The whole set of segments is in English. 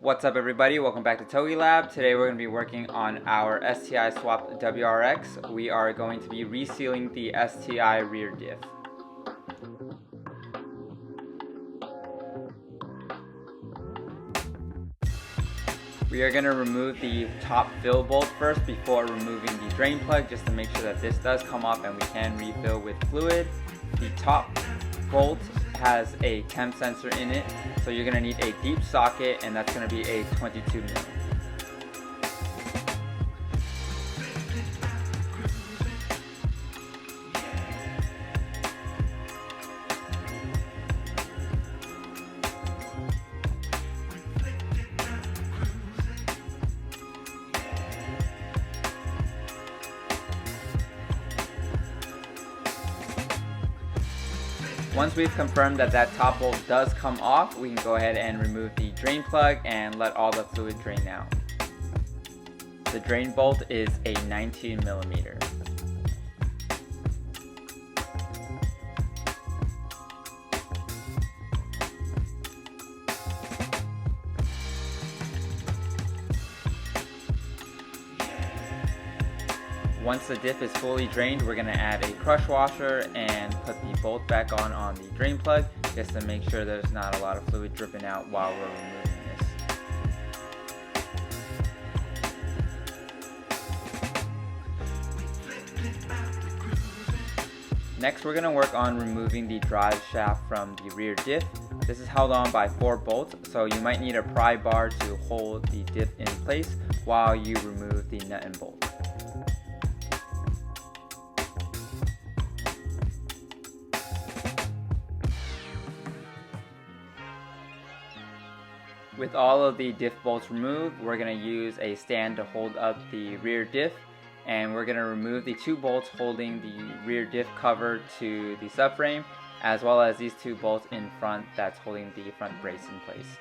What's up everybody, welcome back to Togi Lab. Today we're going to be working on our STI swap WRX. We are going to be resealing the STI rear diff. We are going to remove the top fill bolt first before removing the drain plug, just to make sure that this does come off and we can refill with fluid. The top bolt has a temp sensor in it, so you're going to need a deep socket, and that's going to be a 22 mil. Once we've confirmed that that top bolt does come off, we can go ahead and remove the drain plug and let all the fluid drain out. The drain bolt is a 19 millimeter. Once the diff is fully drained, we're going to add a crush washer and put the bolt back on the drain plug, just to make sure there's not a lot of fluid dripping out while we're removing this. Next, we're going to work on removing the drive shaft from the rear diff. This is held on by 4 bolts, so you might need a pry bar to hold the diff in place while you remove the nut and bolt. With all of the diff bolts removed, we're going to use a stand to hold up the rear diff, and we're going to remove the 2 bolts holding the rear diff cover to the subframe, as well as these 2 bolts in front that's holding the front brace in place.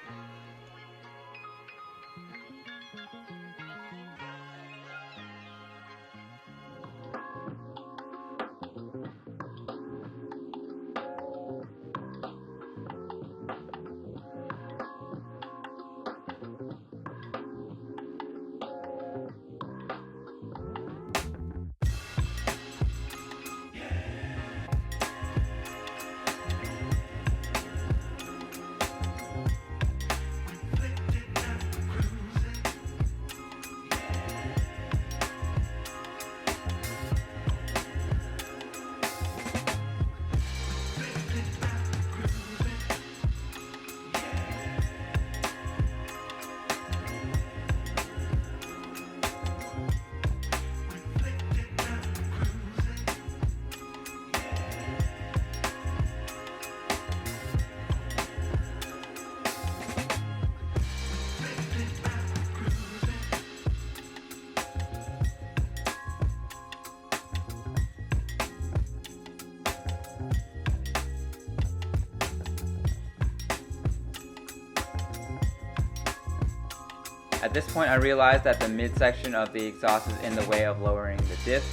At this point, I realized that the midsection of the exhaust is in the way of lowering the diff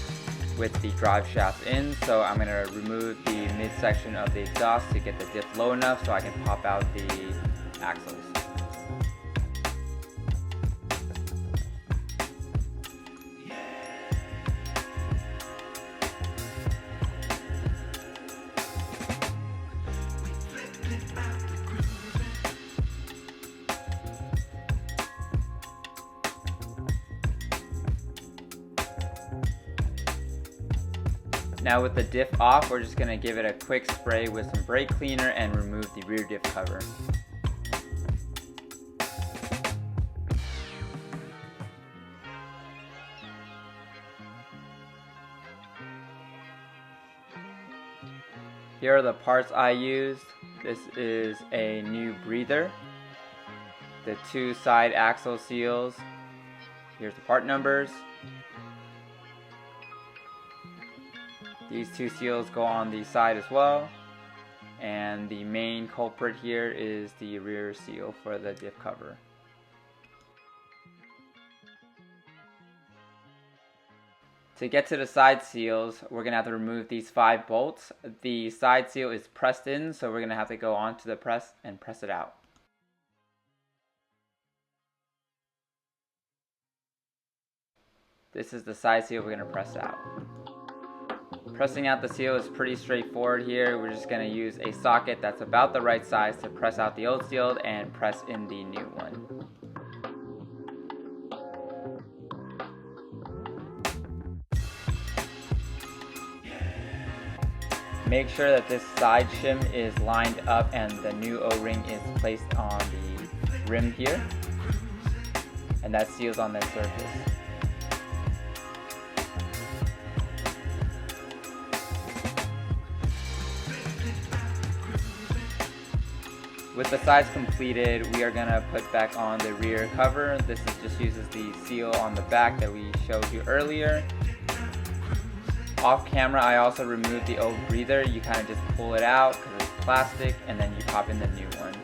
with the drive shaft in, so I'm going to remove the midsection of the exhaust to get the diff low enough so I can pop out the axles. Now with the diff off, we're just going to give it a quick spray with some brake cleaner and remove the rear diff cover. Here are the parts I used. This is a new breather, the 2 side axle seals. Here's the part numbers. These 2 seals go on the side as well, and the main culprit here is the rear seal for the diff cover. To get to the side seals, we're going to have to remove these 5 bolts. The side seal is pressed in, so we're going to have to go onto the press and press it out. This is the side seal we're going to press out. Pressing out the seal is pretty straightforward here. We're just going to use a socket that's about the right size to press out the old seal and press in the new one. Make sure that this side shim is lined up and the new O-ring is placed on the rim here, and that seals on that surface. With the sides completed, we are going to put back on the rear cover. This just uses the seal on the back that we showed you earlier. Off camera, I also removed the old breather. You kind of just pull it out because it's plastic, and then you pop in the new one.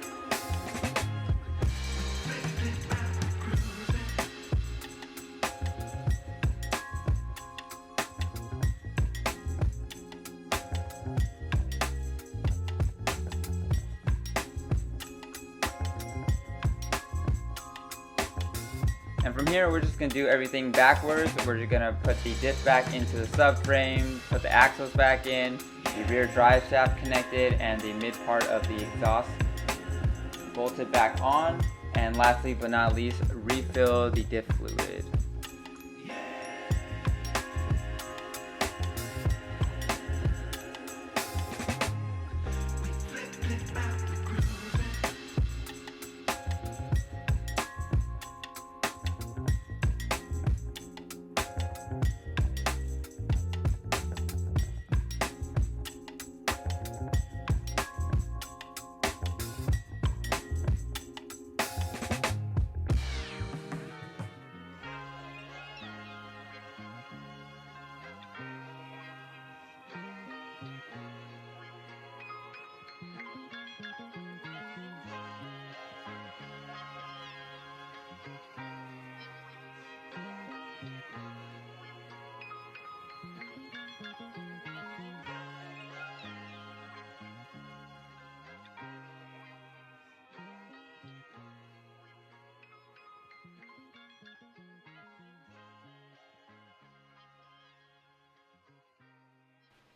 And from here, we're just going to do everything backwards. We're just going to put the diff back into the subframe, put the axles back in, the rear drive shaft connected, and the mid part of the exhaust bolted back on. And lastly but not least, refill the diff fluid.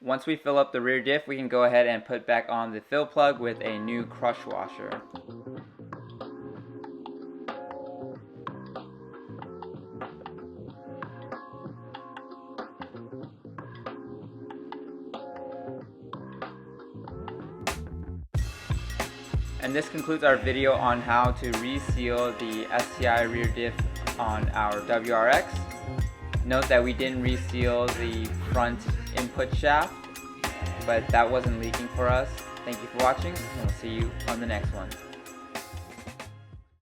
Once we fill up the rear diff, we can go ahead and put back on the fill plug with a new crush washer. And this concludes our video on how to reseal the STI rear diff on our WRX. Note that we didn't reseal the front input shaft, but that wasn't leaking for us. Thank you for watching, and we'll see you on the next one.